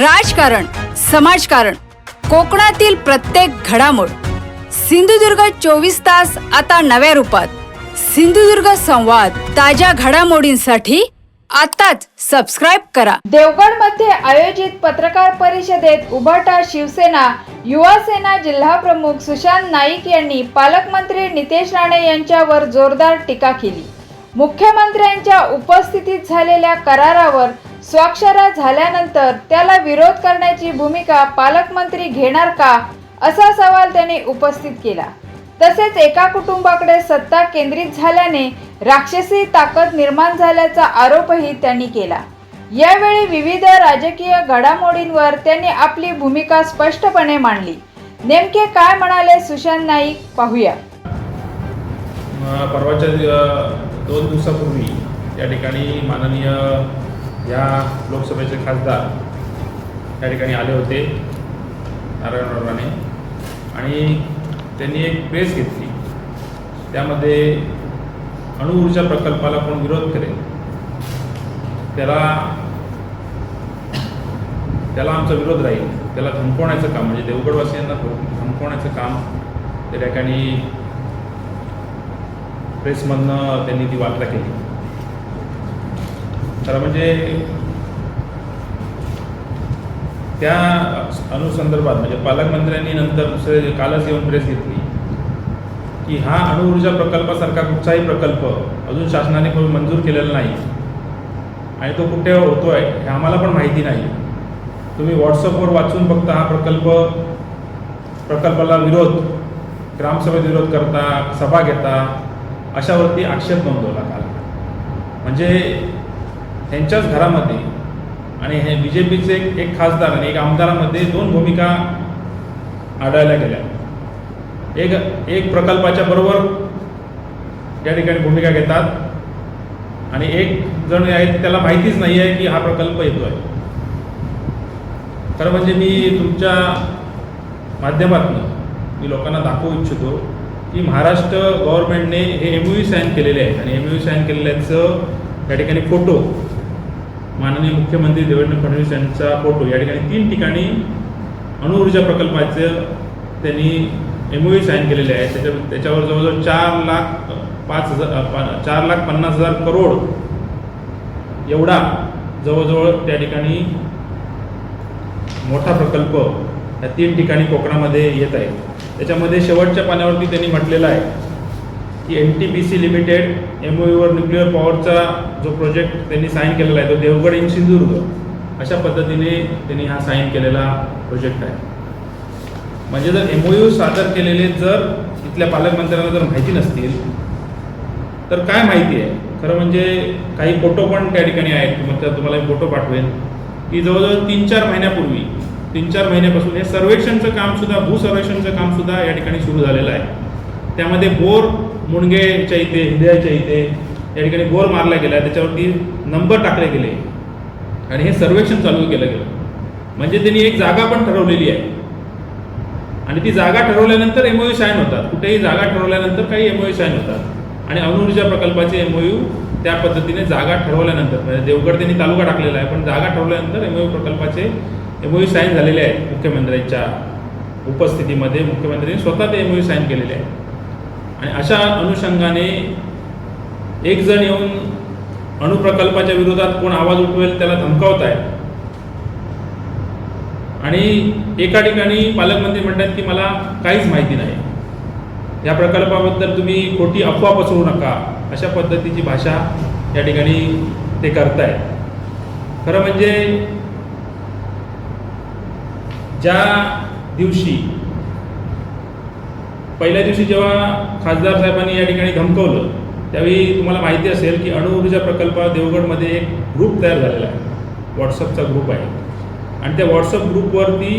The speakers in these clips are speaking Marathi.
राजकारण, समाजकारण, कोकणातील प्रत्येक घडामोड. सिंधुदुर्ग 24 तास आता नव्या रूपात. सिंधुदुर्ग संवाद, ताज्या घडामोडींसाठी आताच सबस्क्राइब करा. देवगडमध्ये आयोजित पत्रकार परिषदेत उभाटा शिवसेना युवा सेना जिल्हा प्रमुख सुशांत नाईक यांनी पालकमंत्री नितेश राणे यांच्यावर जोरदार टीका केली. मुख्यमंत्र्यांच्या उपस्थितीत झालेल्या करारावर स्वाक्षऱ्या झाल्यानंतर त्याला विरोध करण्याची भूमिका पालकमंत्री घेणार का, असा सवाल त्यांनी उपस्थित केला. तसेच एका कुटुंबाकडे सत्ता केंद्रित झाल्याने राक्षसी ताकद निर्माण झाल्याचा आरोपही त्यांनी केला. यावेळी विविध राजकीय घडामोडींवर त्यांनी आपली भूमिका स्पष्टपणे मांडली. नेमके काय म्हणाले सुशांत नाईक, पाहूया. परवाच्या 2 दिवसापूर्वी या ठिकाणी माननीय या लोकसभेचे खासदार या ठिकाणी आले होते, नारायण राणे, आणि त्यांनी एक प्रेस घेतली. त्यामध्ये अणुऊर्जा प्रकल्पाला कोण विरोध करेल त्याला आमचा विरोध राहील, त्याला धमकवण्याचं काम, म्हणजे देवगडवासियांना धमकवण्याचं काम त्या ठिकाणी प्रेसमधनं त्यांनी ती वार्ता केली. तर म्हणजे त्या अनुसंदर्भात म्हणजे पालकमंत्र्यांनी नंतर कालच येऊन प्रेस घेतली की हा अणुऊर्जा प्रकल्पासारखा कुठचाही प्रकल्प अजून शासनाने कोणी मंजूर केलेला नाही आणि तो कुठे होतोय हे आम्हाला पण माहिती नाही. तुम्ही व्हॉट्सअपवर वाचून फक्त हा प्रकल्पाला विरोध, ग्रामसभेत विरोध करता, सभा घेता, अशावरती आक्षेप नोंदवला काल. म्हणजे त्यांच्याच घरामध्ये आणि हे BJPचे एक खासदार आणि एक आमदारामध्ये 2 भूमिका आढळल्या गेल्या. एक प्रकल्पाच्या बरोबर या ठिकाणी भूमिका घेतात आणि एक जण आहे त्याला माहितीच नाही आहे की हा प्रकल्प येतो आहे. खरं म्हणजे मी तुमच्या माध्यमातून मी लोकांना दाखवू इच्छितो की महाराष्ट्र गव्हर्नमेंटने हे MOU साईन केलेले आहेत आणि MOU साईन केलेल्याचं या ठिकाणी फोटो, माननीय मुख्यमंत्री देवेंद्र फडणवीस यांचा फोटो या ठिकाणी 3 ठिकाणी अणुऊर्जा प्रकल्पाचं त्यांनी MOU साईन केलेले आहे. त्याच्यावर जवळजवळ 4,50,000 करोड एवढा जवळजवळ त्या ठिकाणी मोठा प्रकल्प या 3 ठिकाणी कोकणामध्ये येत आहे. त्याच्यामध्ये शेवटच्या पानावरती त्यांनी म्हटलेलं आहे की NTPC लिमिटेड MOUवर न्यूक्लिअर पॉवरचा जो प्रोजेक्ट त्यांनी साईन केलेला आहे तो देवगड इन सिंधुदुर्ग, अशा पद्धतीने त्यांनी हा साईन केलेला प्रोजेक्ट आहे. म्हणजे जर MOU सादर केलेले जर इथल्या पालकमंत्र्यांना जर माहिती नसतील तर काय माहिती आहे. खरं म्हणजे काही फोटो पण त्या ठिकाणी आहेत, तुम्हाला एक फोटो पाठवेन की जवळजवळ 3-4 महिन्यापूर्वी, 3-4 महिन्यापासून हे सर्वेक्षणचं कामसुद्धा, भूसर्वेक्षणचं कामसुद्धा या ठिकाणी सुरू झालेलं आहे. त्यामध्ये बोर मुणगेच्या इथे, हिंद्याच्या इथे या ठिकाणी बोर मारला गेला, त्याच्यावरती नंबर टाकले गेले आणि हे सर्वेक्षण चालू केलं गेलं. म्हणजे त्यांनी एक जागा पण ठरवलेली आहे आणि ती जागा ठरवल्यानंतर MOU साईन होतात. कुठेही जागा ठरवल्यानंतर काही MOU साईन होतात आणि अणुऊर्जा प्रकल्पाचे MOU त्या पद्धतीने जागा ठरवल्यानंतर, म्हणजे देवगड त्यांनी तालुका टाकलेला आहे पण जागा ठरवल्यानंतर MOU प्रकल्पाचे MOU साईन झालेले आहेत. मुख्यमंत्र्यांच्या उपस्थितीमध्ये मुख्यमंत्र्यांनी स्वतः ते MOU साईन केलेले आहेत. आणि अशा अनुषंगाने एक जण येऊन अणुप्रकल्पाच्या विरोधात कोण आवाज उठवेल त्याला धमकावत आहे आणि एका ठिकाणी पालकमंत्री म्हणतात की मला काहीच माहिती नाही, या प्रकल्पाबद्दल तुम्ही खोटी अफवा पसरवू नका, अशा पद्धतीची भाषा या ठिकाणी ते करतायत. खरं म्हणजे ज्या दिवशी पहिल्या दिवशी जेव्हा खासदार साहेबांनी या ठिकाणी धमकवलं त्यावेळी तुम्हाला माहिती असेल की अणुऊर्जा प्रकल्प देवगडमध्ये एक ग्रुप तयार झालेला आहे, व्हॉट्सअपचा ग्रुप आहे आणि त्या व्हॉट्सअप ग्रुपवरती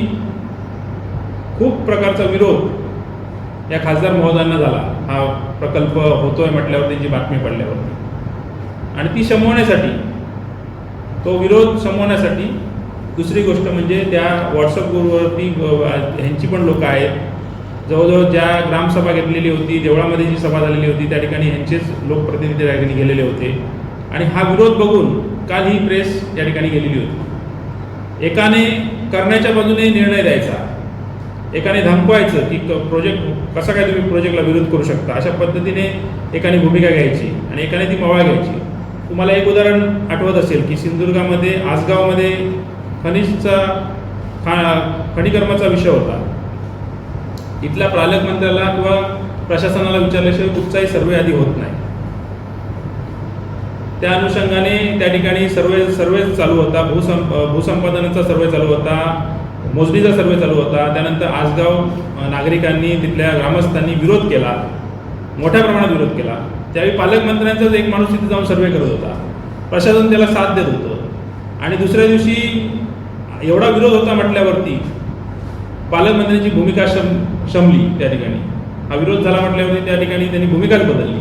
खूप प्रकारचा विरोध या खासदार महोदयांना झाला. हा प्रकल्प होतोय म्हटल्यावर त्यांची बातमी पडल्यावरती आणि ती शमवण्यासाठी, तो विरोध शमवण्यासाठी दुसरी गोष्ट म्हणजे त्या व्हॉट्सअप ग्रुपवरती ह्यांची पण लोकं आहेत. जवळजवळ ज्या ग्रामसभा घेतलेली होती, देवळामध्ये जी सभा झालेली होती त्या ठिकाणी ह्यांचेच लोकप्रतिनिधी त्या ठिकाणी गेलेले होते आणि हा विरोध बघून काल ही प्रेस या ठिकाणी गेलेली होती. एकाने करण्याच्या बाजूने निर्णय द्यायचा, एकाने धमकवायचं की प्रोजेक्ट कसा काय तुम्ही प्रोजेक्टला विरोध करू शकता, अशा पद्धतीने एकाने भूमिका घ्यायची आणि एकाने ती मवाळ घ्यायची. तुम्हाला एक उदाहरण आठवत असेल की सिंधुदुर्गामध्ये आसगावमध्ये खनिकर्माचा विषय होता. इथल्या पालकमंत्र्याला किंवा प्रशासनाला विचारल्याशिवाय कुठचाही सर्वे आधी होत नाही. त्या अनुषंगाने त्या ठिकाणी सर्वे चालू होता, भूसंपादनाचा सर्वे चालू होता, मोजणीचा सर्वे चालू होता. त्यानंतर आसगाव नागरिकांनी, तिथल्या ग्रामस्थांनी विरोध केला, मोठ्या प्रमाणात विरोध केला. त्यावेळी पालकमंत्र्यांचाच एक माणूस तिथे जाऊन सर्वे करत होता, प्रशासन त्याला साथ देत होतं. आणि दुसऱ्या दिवशी एवढा विरोध होता म्हटल्यावरती पालकमंत्र्यांची भूमिका शमली. त्या ठिकाणी हा विरोध झाला म्हटल्यावरती त्या ठिकाणी त्यांनी भूमिकाच बदलली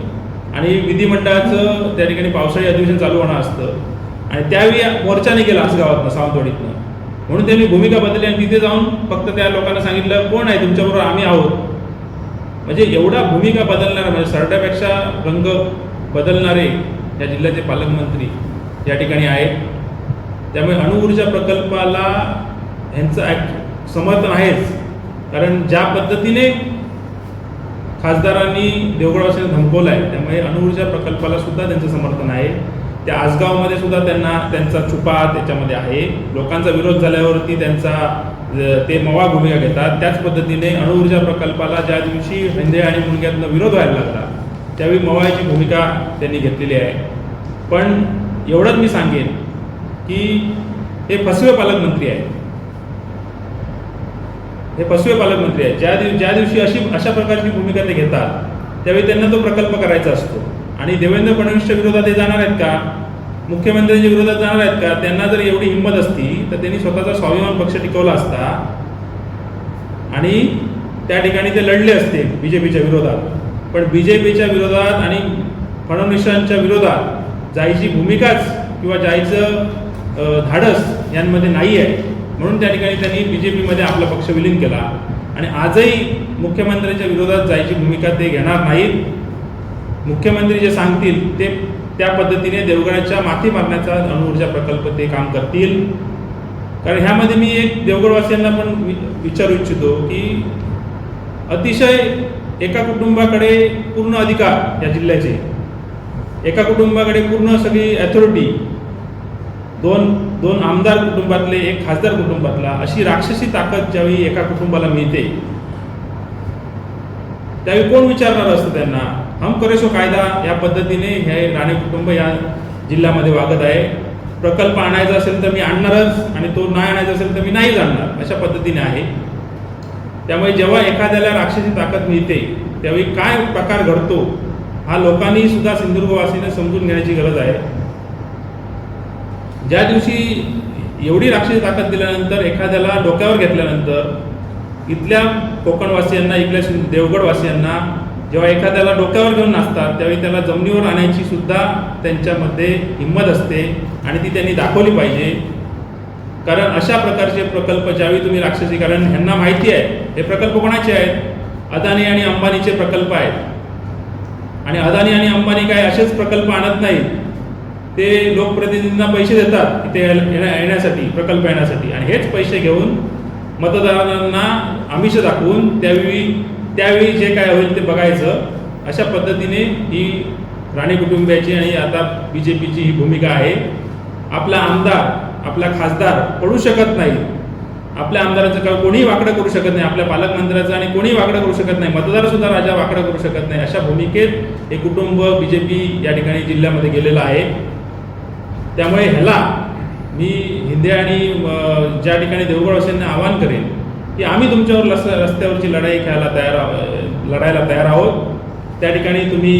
आणि विधिमंडळाचं त्या ठिकाणी पावसाळी अधिवेशन चालू होणं असतं आणि त्यावेळी मोर्चा निघेला आसगावातनं, सावंतवाडीतनं, म्हणून त्यांनी भूमिका बदलली आणि तिथे जाऊन फक्त त्या लोकांना सांगितलं कोण आहे तुमच्याबरोबर, आम्ही आहोत. म्हणजे एवढा भूमिका बदलणारा, म्हणजे सरड्यापेक्षा रंग बदलणारे या जिल्ह्याचे पालकमंत्री या ठिकाणी आहेत. त्यामुळे अणुऊर्जा प्रकल्पाला ह्यांचं समर्थन आहेच, कारण ज्या पद्धतीने खासदारांनी देवगडवासियांना धमकवलं आहे त्यामुळे अणुऊर्जा प्रकल्पाला सुद्धा त्यांचं समर्थन आहे. त्या आसगावमध्ये सुद्धा त्यांचा छुपा त्याच्यामध्ये आहे. लोकांचा विरोध झाल्यावरती ते मवा भूमिका घेतात. त्याच पद्धतीने अणुऊर्जा प्रकल्पाला ज्या दिवशी हिंदे आणि मुंडक्यातनं विरोध व्हायला लागला त्यावेळी मवाची भूमिका त्यांनी घेतलेली आहे. पण एवढंच मी सांगेन की हे फसवे पालकमंत्री आहेत, हे फसवे पालकमंत्री आहेत. ज्या दिवशी अशा प्रकारची भूमिका ते घेतात त्यावेळी त्यांना तो प्रकल्प करायचा असतो. आणि देवेंद्र फडणवीसच्या विरोधात ते जाणार आहेत का, मुख्यमंत्र्यांच्या विरोधात जाणार आहेत का? त्यांना जर एवढी हिंमत असती तर त्यांनी स्वतःचा स्वाभिमान पक्ष टिकवला असता आणि त्या ठिकाणी ते लढले असते बीजेपीच्या विरोधात. पण बीजेपीच्या विरोधात आणि फडणवीसांच्या विरोधात जायची भूमिकाच किंवा जायचं धाडस यांमध्ये नाही आहे. म्हणून त्या ठिकाणी त्यांनी बीजेपीमध्ये आपला पक्ष विलीन केला आणि आजही मुख्यमंत्र्यांच्या विरोधात जायची भूमिका ते घेणार नाहीत. मुख्यमंत्री जे सांगतील ते त्या पद्धतीने देवगडाच्या माथी मारण्याचा अणुऊर्जा प्रकल्प ते काम करतील. कारण ह्यामध्ये मी एक देवगडवासियांना पण विचारू इच्छितो की अतिशय एका कुटुंबाकडे पूर्ण अधिकार, या जिल्ह्याचे एका कुटुंबाकडे पूर्ण सगळी अथॉरिटी, दोन आमदार कुटुंबातले, एक खासदार कुटुंबातला, अशी राक्षसी ताकद ज्यावेळी एका कुटुंबाला मिळते त्यावेळी कोण विचारणार असतं त्यांना? हम करे सो कायदा या पद्धतीने हे राणे कुटुंब या जिल्ह्यामध्ये वागत आहे. प्रकल्प आणायचा असेल तर मी आणणारच आणि तो नाही आणायचा असेल तर मी नाही जाणार, अशा पद्धतीने आहे. त्यामुळे जेव्हा एखाद्याला राक्षसी ताकद मिळते त्यावेळी काय प्रकार घडतो हा लोकांनी सुद्धा सिंधुदुर्गवासीने समजून घेण्याची गरज आहे. ज्या दिवशी एवढी राक्षसी ताकद दिल्यानंतर, एखाद्याला डोक्यावर घेतल्यानंतर, इथल्या कोकणवासियांना, इथल्या देवगडवासियांना जेव्हा एखाद्याला डोक्यावर घेऊन नाचतात त्यावेळी त्याला जमिनीवर आणायची सुद्धा त्यांच्यामध्ये हिंमत असते आणि ती त्यांनी दाखवली पाहिजे. कारण अशा प्रकारचे प्रकल्प ज्यावेळी तुम्ही राक्षसी, कारण ह्यांना माहिती आहे हे प्रकल्प कोणाचे आहेत, अदानी आणि अंबानीचे प्रकल्प आहेत. आणि अदानी आणि अंबानी काय असेच प्रकल्प आणत नाहीत, ते लोकप्रतिनिधींना पैसे देतात इथे येण्यासाठी, प्रकल्प येण्यासाठी, आणि हेच पैसे घेऊन मतदारांना आमिष दाखवून त्यावेळी जे काय होईल ते बघायचं. अशा पद्धतीने ही राणे कुटुंबियाची आणि आता बीजेपीची ही भूमिका आहे. आपला आमदार, आपला खासदार पडू शकत नाही, आपल्या आमदाराचं कोणीही वाकडं करू शकत नाही, आपल्या पालकमंत्र्याचं आणि कोणीही वाकडं करू शकत नाही, मतदारसुद्धा राजा वाकडं करू शकत नाही. अशा भूमिकेत हे कुटुंब बीजेपी या ठिकाणी जिल्ह्यामध्ये गेलेलं आहे. त्यामुळे ह्याला मी हिंदे आणि ज्या ठिकाणी देवगडवासियांना आवाहन करेन की आम्ही तुमच्यावर रस्त्यावरची लढाई लढायला तयार आहोत. त्या ठिकाणी तुम्ही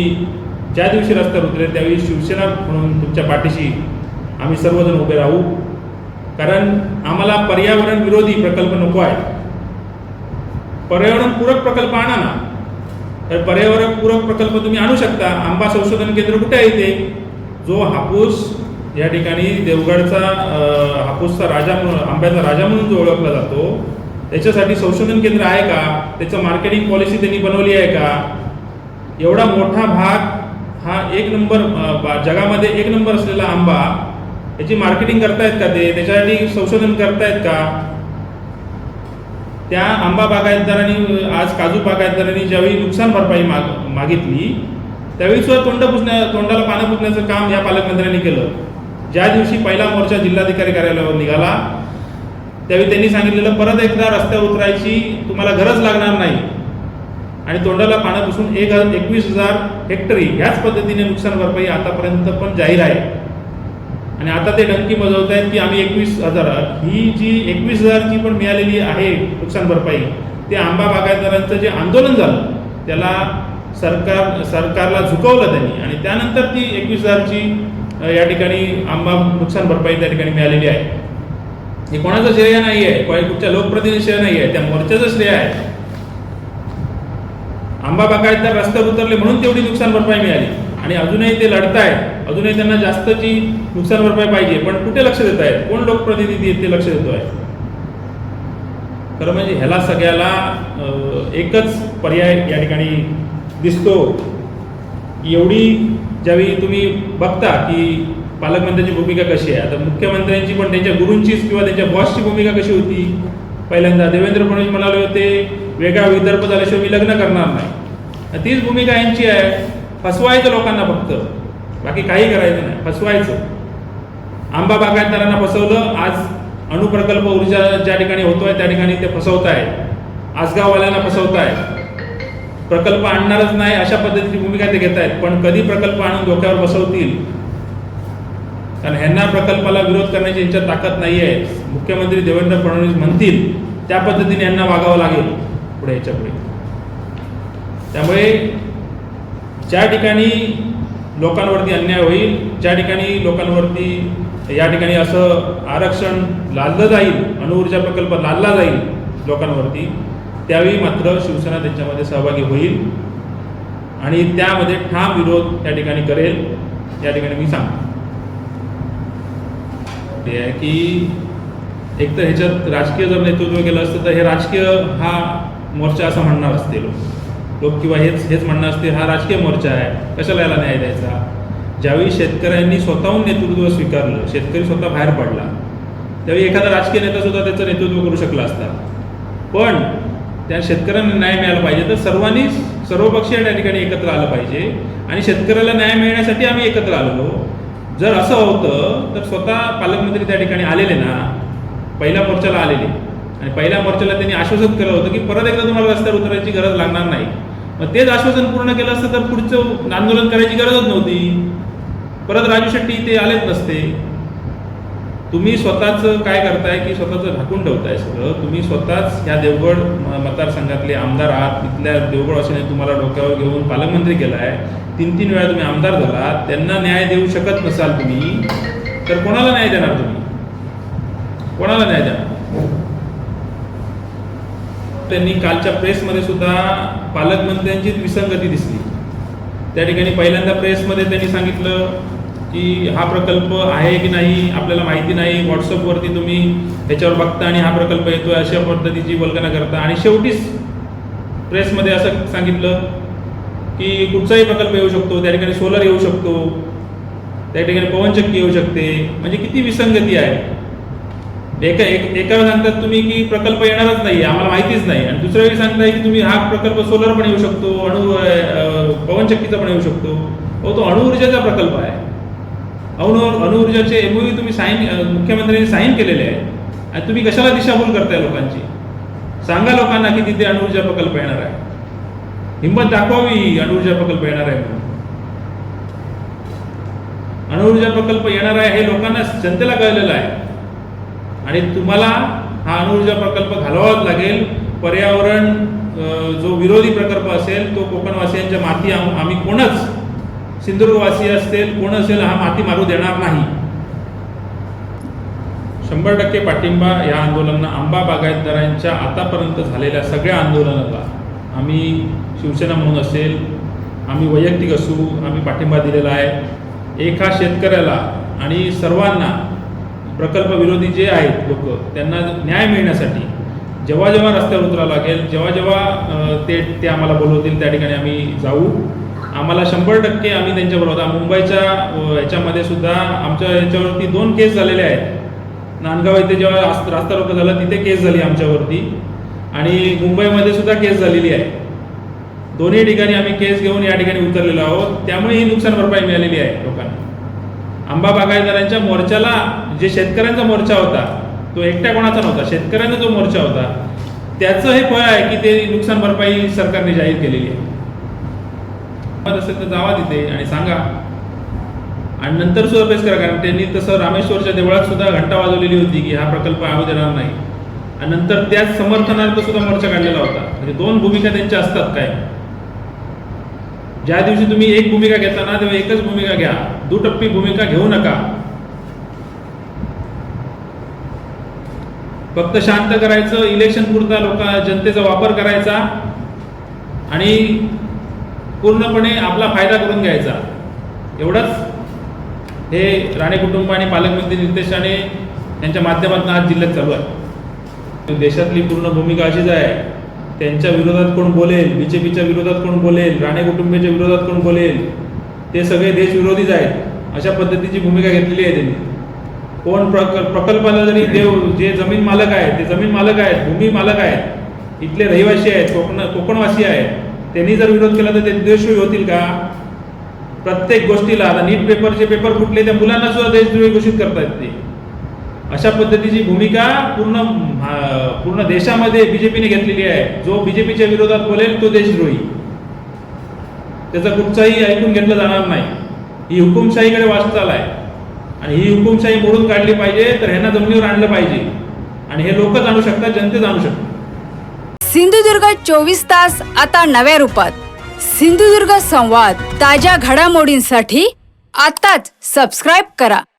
ज्या दिवशी रस्त्यावर उतरेल त्यावेळी शिवसेना म्हणून तुमच्या पाठीशी आम्ही सर्वजण उभे राहू. कारण आम्हाला पर्यावरण विरोधी प्रकल्प नको आहेत. पर्यावरणपूरक प्रकल्प आणा ना. तर पर्यावरणपूरक प्रकल्प तुम्ही आणू शकता. आंबा संशोधन केंद्र कुठे आहे इथे? जो हापूस या ठिकाणी देवगडचा हापूसचा राजा म्हणून, आंब्याचा राजा म्हणून जो ओळखला जातो, त्याच्यासाठी संशोधन केंद्र आहे का? त्याचं मार्केटिंग पॉलिसी त्यांनी बनवली आहे का? एवढा मोठा भाग हा एक नंबर, जगामध्ये एक नंबर असलेला आंबा याची मार्केटिंग करतायत का ते, त्याच्यासाठी संशोधन करतायत का? त्या आंबा बागायतदारांनी आज काजू बागायतदारांनी ज्यावेळी नुकसान भरपाई मागितली त्यावेळी सुद्धा तोंडाला पानं पुसण्याचं काम या पालकमंत्र्यांनी केलं. ज्या दिवशी पहिला मोर्चा जिल्हाधिकारी कार्यालयावर निघाला त्यावेळी त्यांनी सांगितलेलं परत एकदा रस्त्यावर उतरायची तुम्हाला गरज लागणार नाही आणि तोंडाला पानं पुसून 21,000 हेक्टरी ह्याच पद्धतीने नुकसान भरपाई आतापर्यंत पण जाहीर आहे. आणि आता ते डंकी बजावत आहेत की आम्ही 21,000, ही जी 21,000ची पण मिळालेली आहे नुकसान भरपाई, ते आंबा बागायतदारांचं जे आंदोलन झालं त्याला सरकारला झुकवलं त्यांनी आणि त्यानंतर ती 21,000ची या ठिकाणी आंबा नुकसान भरपाई त्या ठिकाणी मिळालेली आहे. हे कोणाचं श्रेय नाही आहे, कुठच्या लोकप्रतिनिधी श्रेय नाही आहे, त्या मोर्चाचं श्रेय आहे. आंबा बागायतदार रस्त्यावर उतरले म्हणून तेवढी नुकसान भरपाई मिळाली आणि अजूनही ते लढतायत, अजूनही त्यांना जास्तची नुकसान भरपाई पाहिजे. पण कुठे लक्ष देत आहेत, कोण लोकप्रतिनिधी ते लक्ष देतो आहे? खरं म्हणजे ह्याला सगळ्याला एकच पर्याय या ठिकाणी दिसतो की एवढी ज्यावेळी तुम्ही बघता की पालकमंत्र्यांची भूमिका कशी आहे, आता मुख्यमंत्र्यांची पण त्यांच्या गुरूंचीच किंवा त्यांच्या बॉसची भूमिका कशी होती. पहिल्यांदा देवेंद्र फडणवीस म्हणाले होते वेगळा विदर्भ झाल्याशिवाय मी लग्न करणार नाही. तीच भूमिका यांची आहे, फसवायचं लोकांना फक्त, बाकी काही करायचं नाही, फसवायचं. आंबा बागायतदारांना फसवलं, आज अणुप्रकल्प ऊर्जा ज्या ठिकाणी होतोय त्या ठिकाणी ते फसवत आहेत, आसगाववाल्यांना फसवत आहेत, प्रकल्प आणणारच नाही अशा पद्धतीची भूमिका ते घेत आहेत. पण कधी प्रकल्प आणून डोक्यावर बसवतील, कारण ह्यांना प्रकल्पाला विरोध करण्याची यांच्यात ताकद नाही आहे. मुख्यमंत्री देवेंद्र फडणवीस म्हणतील त्या पद्धतीने यांना वागावं लागेल पुढे याच्या पुढे. त्यामुळे ज्या ठिकाणी लोकांवरती अन्याय होईल, ज्या ठिकाणी लोकांवरती या ठिकाणी असं आरक्षण लादलं जाईल, अणुऊर्जा प्रकल्प लादला जाईल लोकांवरती, त्यावेळी मात्र शिवसेना त्यांच्यामध्ये सहभागी होईल आणि त्यामध्ये ठाम विरोध त्या ठिकाणी करेल. या ठिकाणी मी सांगतो ते आहे की एक तर ह्याच्यात राजकीय जर नेतृत्व केलं असतं तर हे राजकीय हा मोर्चा असं म्हणणार असते लोक किंवा हेच म्हणणं असते हा राजकीय मोर्चा आहे, कशाला याला न्याय द्यायचा. ज्यावेळी शेतकऱ्यांनी स्वतःहून नेतृत्व स्वीकारलं, शेतकरी स्वतः बाहेर पडला, त्यावेळी एखादा राजकीय नेता सुद्धा त्याचं नेतृत्व करू शकला असता. पण त्या शेतकऱ्यांना न्याय मिळाला पाहिजे तर सर्वांनी सर्वपक्षीय त्या ठिकाणी एकत्र आलं पाहिजे आणि शेतकऱ्याला न्याय मिळण्यासाठी आम्ही एकत्र आलो. जर असं होतं तर स्वतः पालकमंत्री त्या ठिकाणी आलेले ना, पहिल्या मोर्चाला आलेले, आणि पहिल्या मोर्चाला त्यांनी आश्वासन केलं होतं की परत एकदा तुम्हाला रस्त्यावर उतरायची गरज लागणार नाही. मग तेच आश्वासन पूर्ण केलं असतं तर पुढचं आंदोलन करायची गरजच नव्हती, परत राजू शेट्टी इथे आलेच नसते. तुम्ही स्वतःच काय करताय की स्वतःचं झाकून ठेवताय सगळं. तुम्ही स्वतःच ह्या देवगड मतदारसंघातले आमदार आहात, तिथल्या देवगडवासीने तुम्हाला डोक्यावर घेऊन पालकमंत्री केला आहे, 3-3 वेळा तुम्ही आमदार झालात, त्यांना न्याय देऊ शकत नसाल तुम्ही तर कोणाला न्याय देणार तुम्ही? कोणाला न्याय देणार? त्यांनी कालच्या प्रेसमध्ये सुद्धा पालकमंत्र्यांचीच विसंगती दिसली. त्या ठिकाणी पहिल्यांदा प्रेसमध्ये त्यांनी सांगितलं की हा प्रकल्प आहे की नाही आपल्याला माहिती नाही, व्हॉट्सअपवरती तुम्ही ह्याच्यावर बघता आणि हा प्रकल्प येतोय अशा पद्धतीची वल्गना करता, आणि शेवटीच प्रेसमध्ये असं सांगितलं की कुठचाही प्रकल्प येऊ शकतो, त्या ठिकाणी सोलर येऊ शकतो, त्या ठिकाणी पवनचक्की येऊ शकते. म्हणजे किती विसंगती आहे. एका वेळी सांगतात तुम्ही की प्रकल्प येणारच नाही, आम्हाला माहितीच नाही, आणि दुसऱ्या वेळी सांगताय की तुम्ही हा प्रकल्प सोलर पण येऊ शकतो, पवनचक्कीचा पण येऊ शकतो. तो अणुऊर्जेचा प्रकल्प आहे. अणुऊर्जाचे MOU तुम्ही मुख्यमंत्र्यांनी साईन केलेले आहे आणि तुम्ही कशाला दिशाभूल करताय लोकांची? सांगा लोकांना की तिथे अणुऊर्जा प्रकल्प येणार आहे, हिंमत दाखवावी अणुऊर्जा प्रकल्प येणार आहे म्हणून. अणुऊर्जा प्रकल्प येणार आहे हे लोकांना, जनतेला कळलेलं आहे आणि तुम्हाला हा अणुऊर्जा प्रकल्प घालवावाच लागेल. पर्यावरण जो विरोधी प्रकल्प असेल तो कोकणवासियांच्या माती आम्ही कोणच, सिंधुदुर्गवासी असतील कोण असेल, हा माती मारू देणार नाही. 100% पाठिंबा या आंदोलनाला. आंबा बागायतदारांच्या आतापर्यंत झालेल्या सगळ्या आंदोलनाला आम्ही शिवसेना म्हणून असेल, आम्ही वैयक्तिक असू, आम्ही पाठिंबा दिलेला आहे. एका शेतकऱ्याला आणि सर्वांना, प्रकल्प विरोधी जे आहेत लोक, त्यांना न्याय मिळण्यासाठी जेव्हा जेव्हा रस्त्यावर उतरावं लागेल, जेव्हा जेव्हा ते आम्हाला बोलवतील त्या ठिकाणी आम्ही जाऊ आम्हाला 100% आम्ही त्यांच्याबरोबर होता. मुंबईच्या ह्याच्यामध्ये सुद्धा आमच्या याच्यावरती 2 केस झालेले आहेत. नांदगाव येथे जेव्हा रास्ता रोको झाला तिथे केस झाली आमच्यावरती आणि मुंबईमध्ये सुद्धा केस झालेली आहे. दोन्ही ठिकाणी आम्ही केस घेऊन या ठिकाणी उतरलेलो आहोत. त्यामुळे ही नुकसान भरपाई मिळालेली आहे लोकांना. आंबा बागायतदारांच्या मोर्चाला जे शेतकऱ्यांचा मोर्चा होता तो एकट्या कोणाचा नव्हता, शेतकऱ्यांचा जो मोर्चा होता त्याचं हे फळ आहे की ते नुकसान भरपाई सरकारने जाहीर केलेली आहे. असेल तर जावा तिथे आणि सांगा आणि नंतर सुद्धा पेश करा. कारण त्यांनी तसं रामेश्वरच्या देवळात सुद्धा घंटा वाजवलेली होती की हा प्रकल्प होऊ देणार नाही आणि नंतर त्याच समर्थनार्थ सुद्धा मोर्चा काढलेला होता. म्हणजे 2 भूमिका त्यांच्या असतात काय. ज्या दिवशी तुम्ही एक भूमिका घेता ना तेव्हा एकच भूमिका घ्या, दुटप्पी भूमिका घेऊ नका. फक्त शांत करायचं, इलेक्शन पुरता जनतेचा वापर करायचा आणि पूर्णपणे आपला फायदा करून घ्यायचा, एवढंच हे राणे कुटुंब आणि पालकमंत्री नितेश राणे यांच्या माध्यमातून आज जिल्ह्यात चालू आहे. देशातली पूर्ण भूमिका अशीच आहे. त्यांच्या विरोधात कोण बोलेल, बीजेपीच्या विरोधात कोण बोलेल, राणे कुटुंबाच्या विरोधात कोण बोलेल, ते सगळे देशविरोधीच आहेत. अशा पद्धतीची भूमिका घेतलेली आहे त्यांनी. कोण प्रकल्पाला जरी जे जमीन मालक आहेत ते जमीन मालक आहेत, भूमी मालक आहेत, इथले रहिवासी आहेत, कोकणवासी आहेत, त्यांनी जर विरोध केला तर ते देशद्रोही होतील का. प्रत्येक गोष्टीला आता नीट पेपरचे पेपर फुटले त्या मुलांना सुद्धा देशद्रोही घोषित करतायत ते. अशा पद्धतीची भूमिका पूर्ण देशामध्ये बीजेपीने घेतलेली आहे. जो बीजेपीच्या विरोधात बोलेल तो देशद्रोही, त्याचा कुठचाही ऐकून घेतलं जाणार नाही. ही हुकुमशाहीकडे वाटचाल आहे आणि ही हुकुमशाही मोडून काढली पाहिजे. तर ह्यांना जमिनीवर आणलं पाहिजे आणि हे लोकच आणू शकतात, जनतेच आणू शकतात. सिंधुदुर्ग 24 तास आता नव्या रूपात. सिंधुदुर्ग संवाद ताज्या घडामोडींसाठी आताच सबस्क्राईब करा.